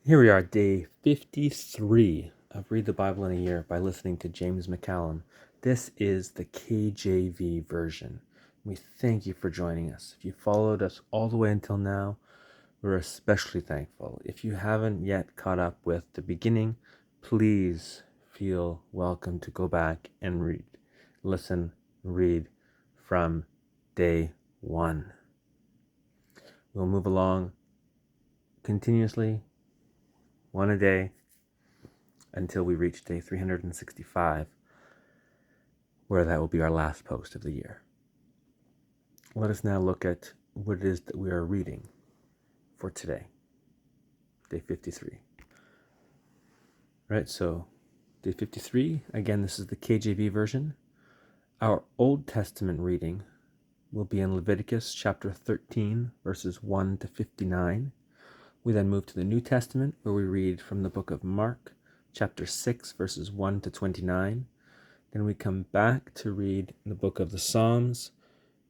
Here we are, day 53 of Read the Bible in a Year by listening to James McCallum. This is the KJV version. We thank you for joining us. If you followed us all the way until now, we're especially thankful. If you haven't yet caught up with the beginning, please feel welcome to go back and read from day 1. We'll move along continuously, one a day, until we reach day 365, where that will be our last post of the year. Let us now look at what it is that we are reading for today, day 53. Right, so day 53, again, this is the KJV version. Our Old Testament reading will be in Leviticus chapter 13, verses 1 to 59. We then move to the New Testament, where we read from the book of Mark, chapter 6, verses 1 to 29. Then we come back to read the book of the Psalms,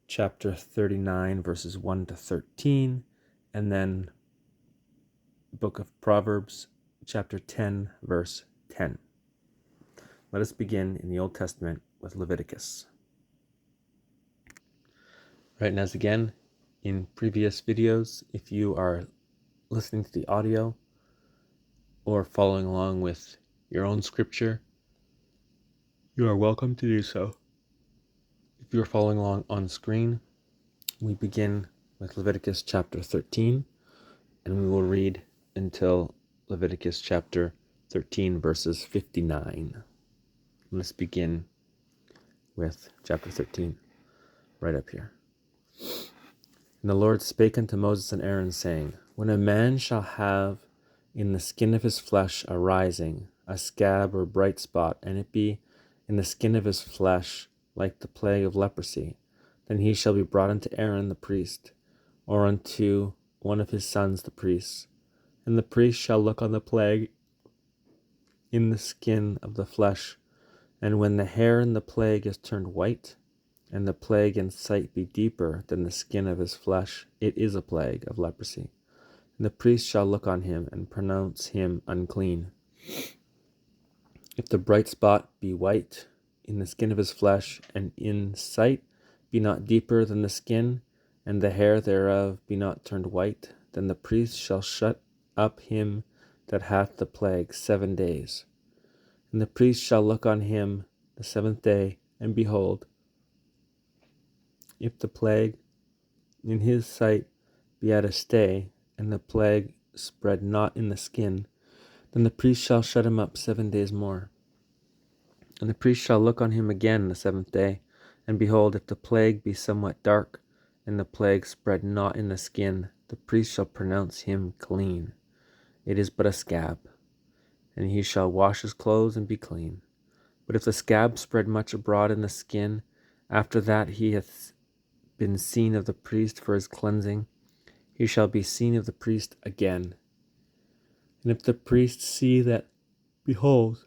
chapter 39, verses 1 to 13, and then book of Proverbs, chapter 10, verse 10. Let us begin in the Old Testament with Leviticus. Right, and as again, in previous videos, if you are listening to the audio or following along with your own scripture, you are welcome to do so. If you are following along on screen, we begin with Leviticus chapter 13, and we will read until Leviticus chapter 13, verses 59. Let's begin with chapter 13, right up here. And the Lord spake unto Moses and Aaron, saying, When a man shall have in the skin of his flesh a rising, a scab or bright spot, and it be in the skin of his flesh like the plague of leprosy, then he shall be brought unto Aaron the priest, or unto one of his sons the priests. And the priest shall look on the plague in the skin of the flesh, and when the hair in the plague is turned white, and the plague in sight be deeper than the skin of his flesh, it is a plague of leprosy. And the priest shall look on him and pronounce him unclean. If the bright spot be white in the skin of his flesh, and in sight be not deeper than the skin, and the hair thereof be not turned white, then the priest shall shut up him that hath the plague 7 days. And the priest shall look on him the 7th day, and behold, if the plague in his sight be at a stay, and the plague spread not in the skin, then the priest shall shut him up 7 days more. And the priest shall look on him again the 7th day, and behold, if the plague be somewhat dark, and the plague spread not in the skin, the priest shall pronounce him clean. It is but a scab, and he shall wash his clothes and be clean. But if the scab spread much abroad in the skin, after that he hath been seen of the priest for his cleansing, he shall be seen of the priest again. And if the priest see that, behold,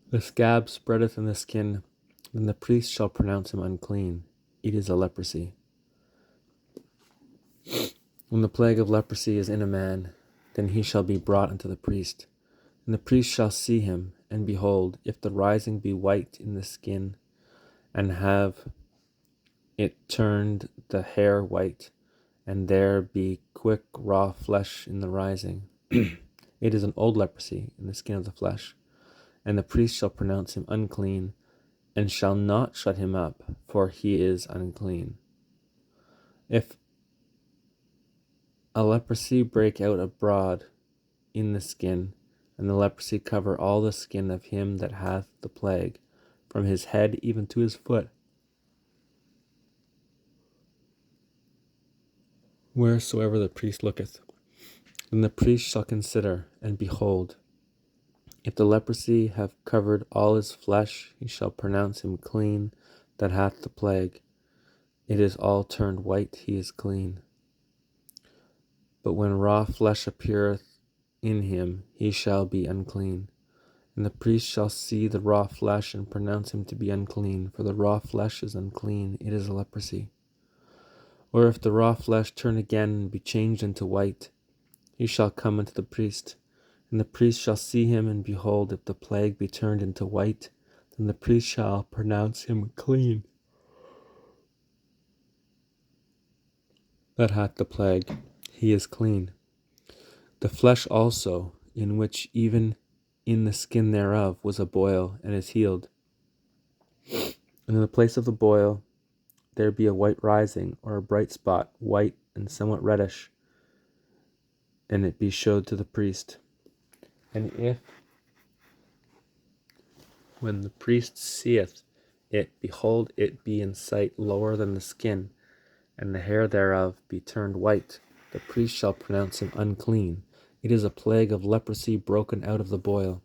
the scab spreadeth in the skin, then the priest shall pronounce him unclean. It is a leprosy. When the plague of leprosy is in a man, then he shall be brought unto the priest. And the priest shall see him, and behold, if the rising be white in the skin, and have it turned the hair white, and there be quick raw flesh in the rising, it is an old leprosy in the skin of the flesh. And the priest shall pronounce him unclean, and shall not shut him up, for he is unclean. If a leprosy break out abroad in the skin, and the leprosy cover all the skin of him that hath the plague, from his head even to his foot, wheresoever the priest looketh, then the priest shall consider, and behold, if the leprosy have covered all his flesh, he shall pronounce him clean that hath the plague. It is all turned white, he is clean. But when raw flesh appeareth in him, he shall be unclean. And the priest shall see the raw flesh, and pronounce him to be unclean, for the raw flesh is unclean, it is a leprosy. Or if the raw flesh turn again and be changed into white, he shall come unto the priest, and the priest shall see him, and behold, if the plague be turned into white, then the priest shall pronounce him clean that hath the plague; he is clean. The flesh also, in which even in the skin thereof was a boil, and is healed. And in the place of the boil there be a white rising, or a bright spot, white and somewhat reddish, and it be showed to the priest. And if, when the priest seeth it, behold, it be in sight lower than the skin, and the hair thereof be turned white, the priest shall pronounce him unclean. It is a plague of leprosy broken out of the boil.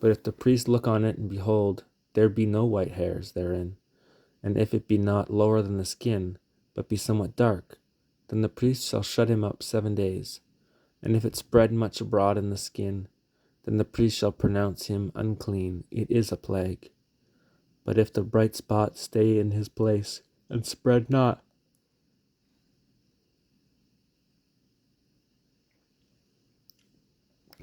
But if the priest look on it, and behold, there be no white hairs therein, and if it be not lower than the skin, but be somewhat dark, then the priest shall shut him up 7 days. And if it spread much abroad in the skin, then the priest shall pronounce him unclean. It is a plague. But if the bright spot stay in his place, and spread not,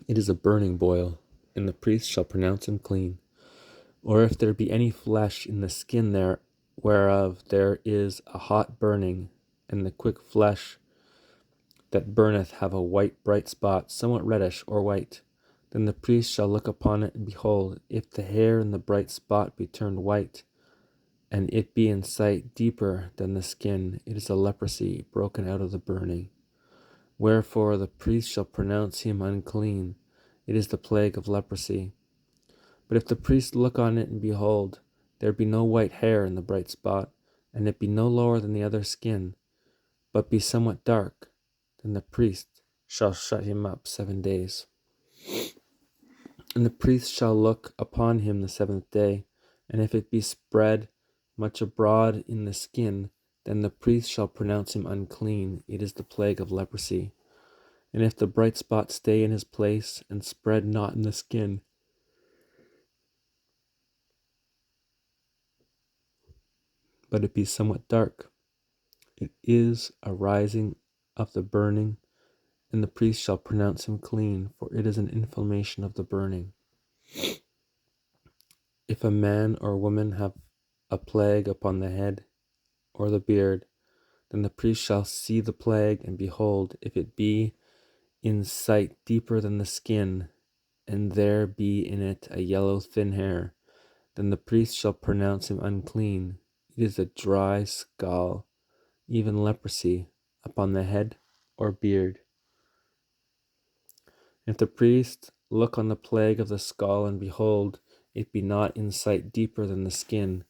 it is a burning boil, and the priest shall pronounce him clean. Or if there be any flesh in the skin there, whereof there is a hot burning, and the quick flesh that burneth have a white bright spot, somewhat reddish or white, then the priest shall look upon it, and behold, if the hair in the bright spot be turned white, and it be in sight deeper than the skin, it is a leprosy broken out of the burning. Wherefore the priest shall pronounce him unclean. It is the plague of leprosy. But if the priest look on it, and behold, there be no white hair in the bright spot, and it be no lower than the other skin, but be somewhat dark, then the priest shall shut him up 7 days. And the priest shall look upon him the 7th day, and if it be spread much abroad in the skin, then the priest shall pronounce him unclean. It is the plague of leprosy. And if the bright spot stay in his place, and spread not in the skin, but it be somewhat dark, it is a rising of the burning, and the priest shall pronounce him clean, for it is an inflammation of the burning. If a man or woman have a plague upon the head or the beard, then the priest shall see the plague, and behold, if it be in sight deeper than the skin, and there be in it a yellow thin hair, then the priest shall pronounce him unclean. It is a dry scall, even leprosy, upon the head or beard. If the priest look on the plague of the skull, and behold, it be not in sight deeper than the skin,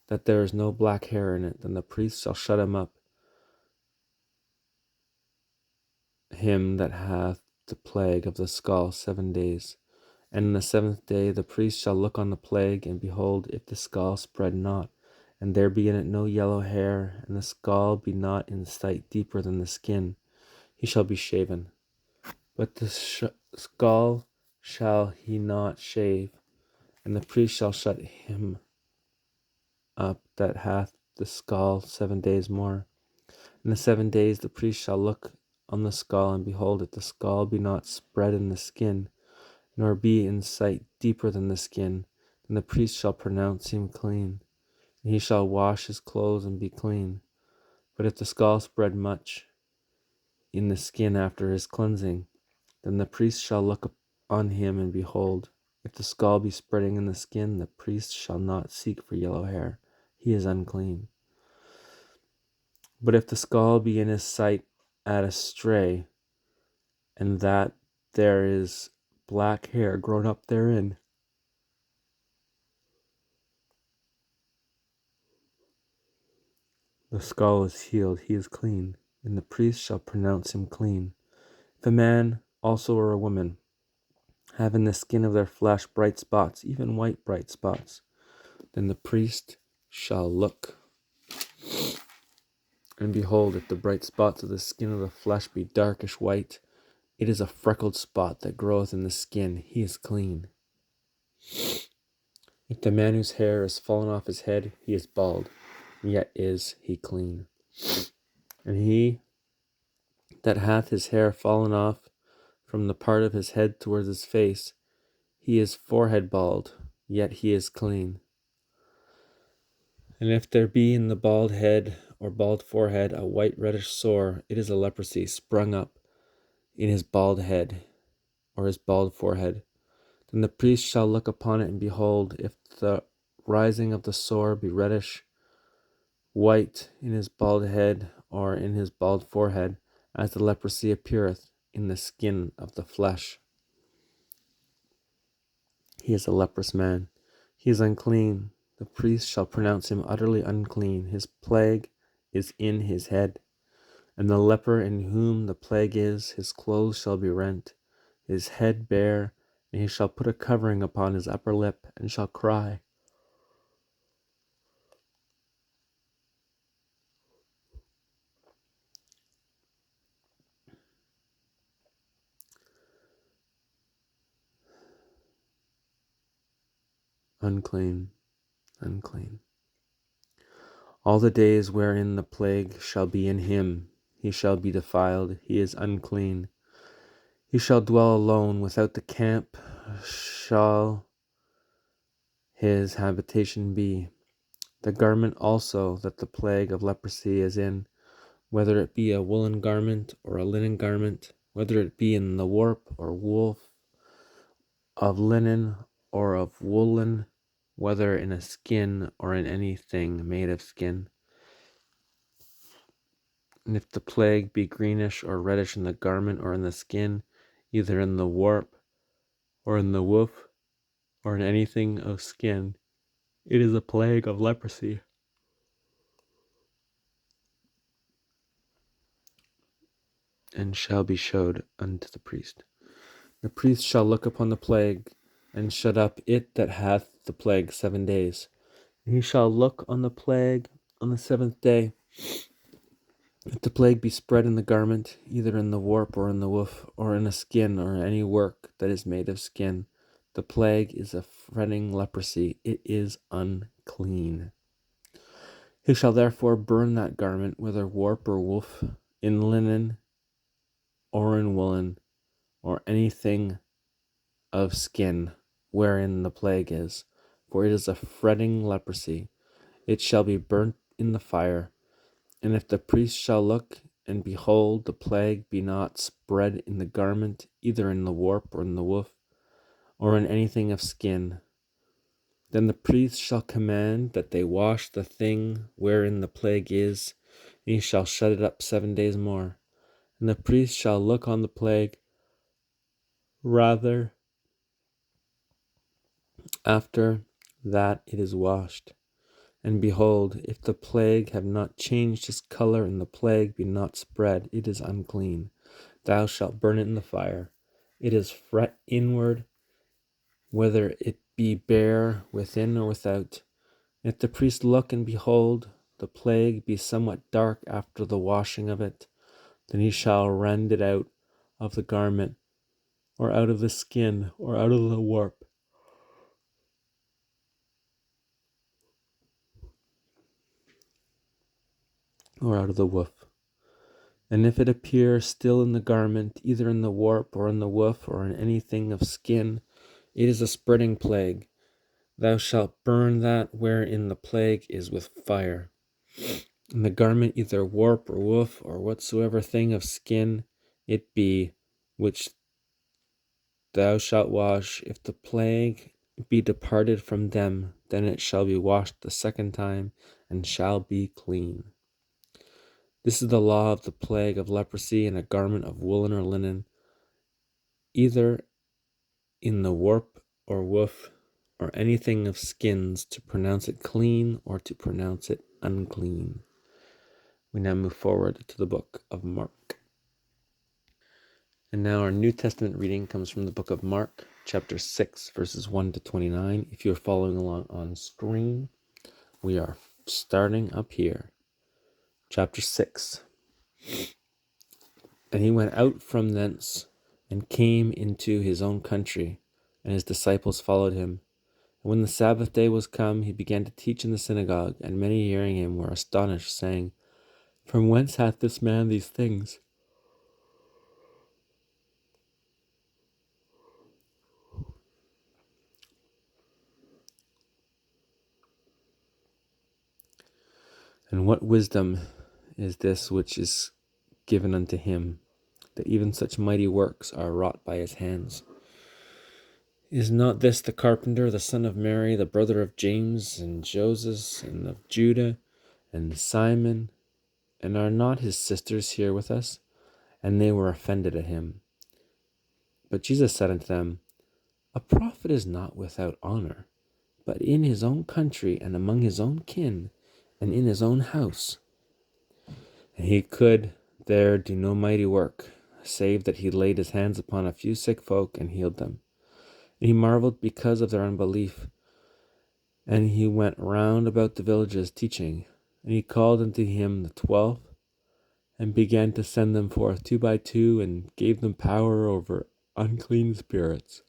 that there is no black hair in it, then the priest shall shut him up, him that hath the plague of the skull 7 days. And in the 7th day the priest shall look on the plague, and behold, if the skull spread not, and there be in it no yellow hair, and the skull be not in sight deeper than the skin, he shall be shaven. But the skull shall he not shave, and the priest shall shut him up that hath the skull 7 days more. In the 7 days the priest shall look on the skull, and behold, if the skull be not spread in the skin, nor be in sight deeper than the skin, then the priest shall pronounce him clean, and he shall wash his clothes and be clean. But if the skull spread much in the skin after his cleansing, then the priest shall look on him, and behold, if the skull be spreading in the skin, the priest shall not seek for yellow hair. He is unclean. But if the skull be in his sight at a stray, and that there is black hair grown up therein, the skull is healed, he is clean, and the priest shall pronounce him clean. If a man also or a woman have in the skin of their flesh bright spots, even white bright spots, then the priest shall look, and behold, if the bright spots of the skin of the flesh be darkish white, it is a freckled spot that groweth in the skin, he is clean. If the man whose hair is fallen off his head, he is bald, yet is he clean. And he that hath his hair fallen off from the part of his head towards his face, he is forehead bald, yet he is clean. And if there be in the bald head or bald forehead a white reddish sore, it is a leprosy sprung up in his bald head or his bald forehead. Then the priest shall look upon it, and behold, if the rising of the sore be reddish white in his bald head or in his bald forehead, as the leprosy appeareth in the skin of the flesh, he is a leprous man. He is unclean. The priest shall pronounce him utterly unclean. His plague is in his head. And the leper in whom the plague is, his clothes shall be rent, his head bare, and he shall put a covering upon his upper lip, and shall cry. Unclean, unclean. All the days wherein the plague shall be in him, he shall be defiled, he is unclean. He shall dwell alone, without the camp shall his habitation be. The garment also that the plague of leprosy is in, whether it be a woolen garment or a linen garment, whether it be in the warp or woof of linen or of woolen, whether in a skin or in anything made of skin. And if the plague be greenish or reddish in the garment or in the skin, either in the warp or in the woof or in anything of skin, it is a plague of leprosy, and shall be showed unto the priest. The priest shall look upon the plague, and shut up it that hath the plague 7 days. And he shall look on the plague on the 7th day. If the plague be spread in the garment, either in the warp or in the woof, or in a skin, or any work that is made of skin, the plague is a fretting leprosy, it is unclean. He shall therefore burn that garment, whether warp or woof, in linen or in woolen, or anything of skin wherein the plague is, for it is a fretting leprosy. It shall be burnt in the fire. And if the priest shall look, and behold, the plague be not spread in the garment, either in the warp or in the woof, or in anything of skin, then the priest shall command that they wash the thing wherein the plague is, and he shall shut it up 7 days more. And the priest shall look on the plague rather after that it is washed. And behold, if the plague have not changed his color, and the plague be not spread, it is unclean. Thou shalt burn it in the fire. It is fret inward, whether it be bare within or without. If the priest look, and behold, the plague be somewhat dark after the washing of it, then he shall rend it out of the garment, or out of the skin, or out of the warp, or out of the woof. And if it appear still in the garment, either in the warp or in the woof, or in anything of skin, it is a spreading plague. Thou shalt burn that wherein the plague is with fire. And the garment, either warp or woof, or whatsoever thing of skin it be, which thou shalt wash, if the plague be departed from them, then it shall be washed the 2nd time, and shall be clean. This is the law of the plague of leprosy in a garment of woolen or linen, either in the warp or woof, or anything of skins, to pronounce it clean or to pronounce it unclean. We now move forward to the book of Mark. And now our New Testament reading comes from the book of Mark, chapter 6, verses 1 to 29. If you're following along on screen, we are starting up here. Chapter 6. And he went out from thence, and came into his own country, and his disciples followed him. And when the Sabbath day was come, he began to teach in the synagogue, and many hearing him were astonished, saying, From whence hath this man these things? And what wisdom is this which is given unto him, that even such mighty works are wrought by his hands? Is not this the carpenter, the son of Mary, the brother of James and Joses, and of Judah and Simon? And are not his sisters here with us? And they were offended at him. But Jesus said unto them, A prophet is not without honor, but in his own country, and among his own kin, and in his own house. And he could there do no mighty work, save that he laid his hands upon a few sick folk and healed them. And he marveled because of their unbelief. And he went round about the villages teaching. And he called unto him the 12, and began to send them forth 2 by 2, and gave them power over unclean spirits,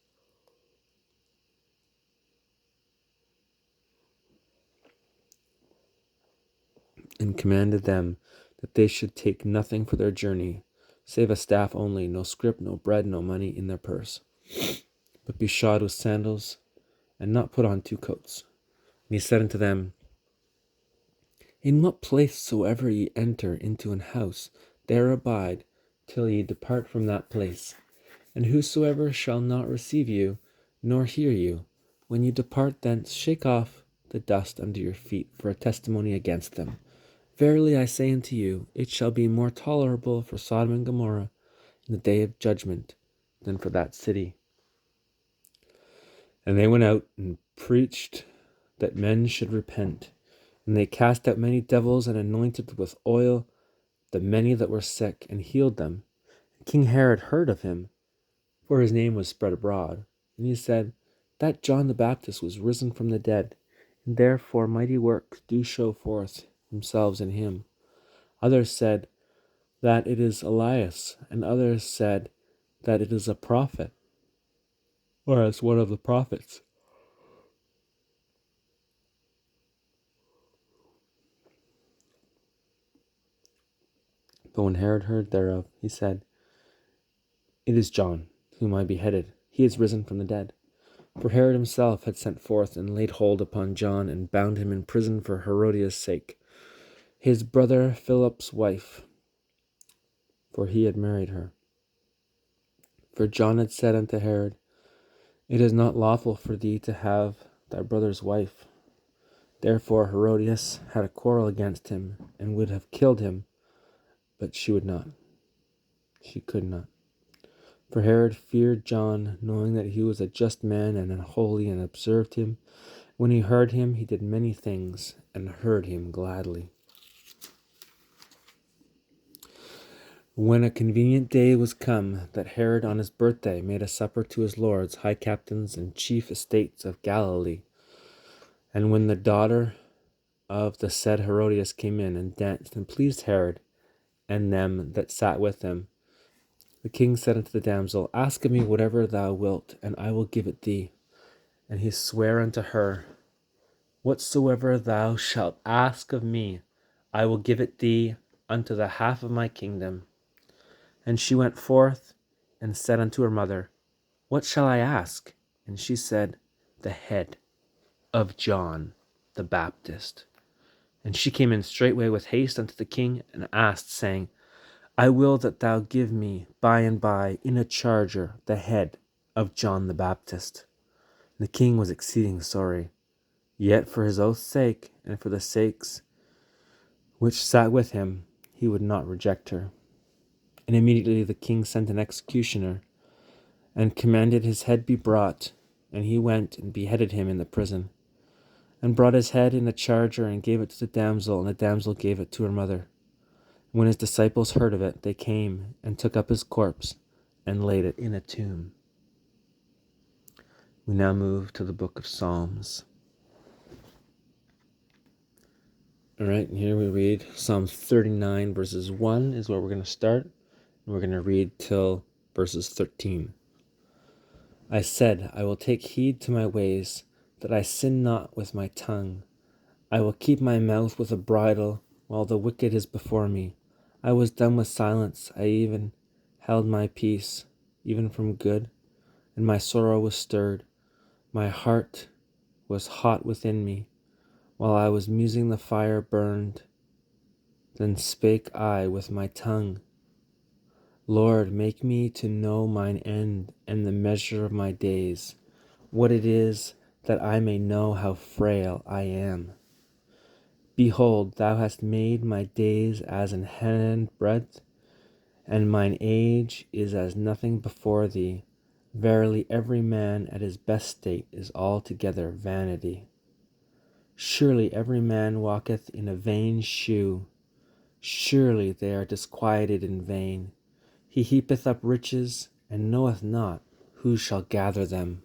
and commanded them that they should take nothing for their journey, save a staff only, no scrip, no bread, no money in their purse, but be shod with sandals, and not put on 2 coats. And he said unto them, In what place soever ye enter into an house, there abide till ye depart from that place. And whosoever shall not receive you, nor hear you, when you depart thence, shake off the dust under your feet for a testimony against them. Verily I say unto you, it shall be more tolerable for Sodom and Gomorrah in the day of judgment than for that city. And they went out and preached that men should repent. And they cast out many devils, and anointed with oil the many that were sick, and healed them. And King Herod heard of him, for his name was spread abroad. And he said, That John the Baptist was risen from the dead, and therefore mighty works do show forth themselves in him. Others said that it is Elias, and others said that it is a prophet, or as one of the prophets. But when Herod heard thereof, he said, It is John, whom I beheaded. He is risen from the dead. For Herod himself had sent forth and laid hold upon John, and bound him in prison for Herodias' sake, his brother Philip's wife, for he had married her. For John had said unto Herod, It is not lawful for thee to have thy brother's wife. Therefore Herodias had a quarrel against him, and would have killed him, but she would not. She could not. For Herod feared John, knowing that he was a just man and holy, and observed him. When he heard him, he did many things, and heard him gladly. When a convenient day was come, that Herod on his birthday made a supper to his lords, high captains, and chief estates of Galilee. And when the daughter of the said Herodias came in, and danced, and pleased Herod, and them that sat with him, the king said unto the damsel, Ask of me whatever thou wilt, and I will give it thee. And he sware unto her, Whatsoever thou shalt ask of me, I will give it thee unto the half of my kingdom. And she went forth and said unto her mother, What shall I ask? And she said, The head of John the Baptist. And she came in straightway with haste unto the king, and asked, saying, I will that thou give me by and by in a charger the head of John the Baptist. And the king was exceeding sorry, yet for his oath's sake, and for the sakes which sat with him, he would not reject her. And immediately the king sent an executioner, and commanded his head be brought, and he went and beheaded him in the prison, and brought his head in a charger, and gave it to the damsel, and the damsel gave it to her mother. When his disciples heard of it, they came and took up his corpse and laid it in a tomb. We now move to the book of Psalms. All right, and here we read Psalms 39 verses 1 is where we're going to start. And we're going to read till verses 13. I said, I will take heed to my ways, that I sin not with my tongue. I will keep my mouth with a bridle, while the wicked is before me. I was done with silence. I even held my peace, even from good, and my sorrow was stirred. My heart was hot within me. While I was musing, the fire burned. Then spake I with my tongue, Lord, make me to know mine end and the measure of my days, what it is, that I may know how frail I am. Behold, thou hast made my days as an handbreadth, and mine age is as nothing before thee. Verily, every man at his best state is altogether vanity. Surely every man walketh in a vain shew. Surely they are disquieted in vain. He heapeth up riches, and knoweth not who shall gather them.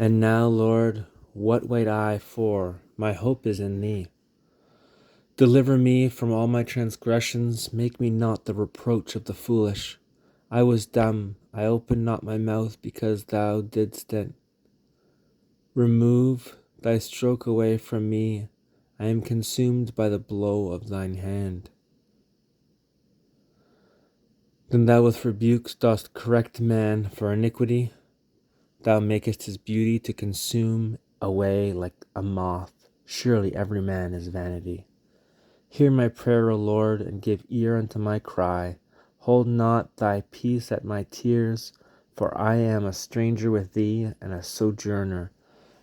And now, Lord, what wait I for? My hope is in thee. Deliver me from all my transgressions. Make me not the reproach of the foolish. I was dumb. I opened not my mouth, because thou didst it. Remove thy stroke away from me. I am consumed by the blow of thine hand. Then thou with rebukes dost correct man for iniquity. Thou makest his beauty to consume away like a moth. Surely every man is vanity. Hear my prayer, O Lord, and give ear unto my cry. Hold not thy peace at my tears, for I am a stranger with thee, and a sojourner,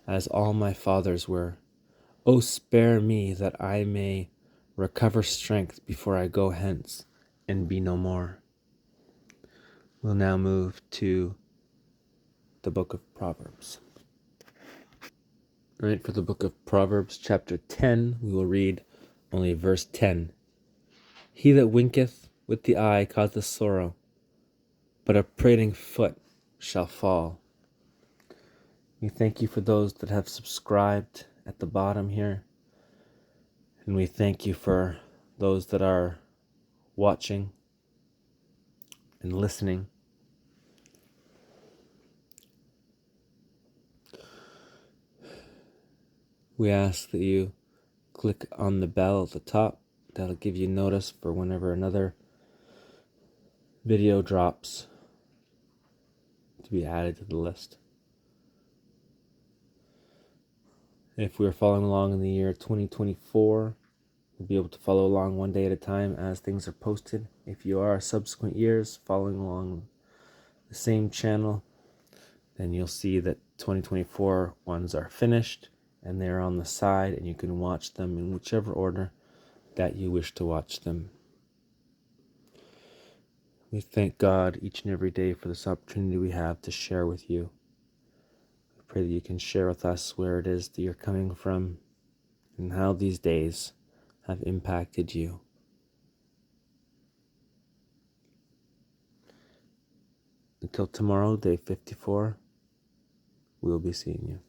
as all my fathers were. O spare me, that I may recover strength before I go hence, and be no more. We'll now move to the book of Proverbs. All right, for the book of Proverbs, chapter 10, we will read only verse 10. He that winketh with the eye causeth sorrow, but a prating foot shall fall. We thank you for those that have subscribed at the bottom here, and we thank you for those that are watching and listening. We ask that you click on the bell at the top. That'll give you notice for whenever another video drops to be added to the list. If we're following along in the year 2024, you'll be able to follow along one day at a time as things are posted. If you are subsequent years following along the same channel, then you'll see that 2024 ones are finished and they're on the side, and you can watch them in whichever order that you wish to watch them. We thank God each and every day for this opportunity we have to share with you. We pray that you can share with us where it is that you're coming from and how these days have impacted you. Until tomorrow, day 54, we'll be seeing you.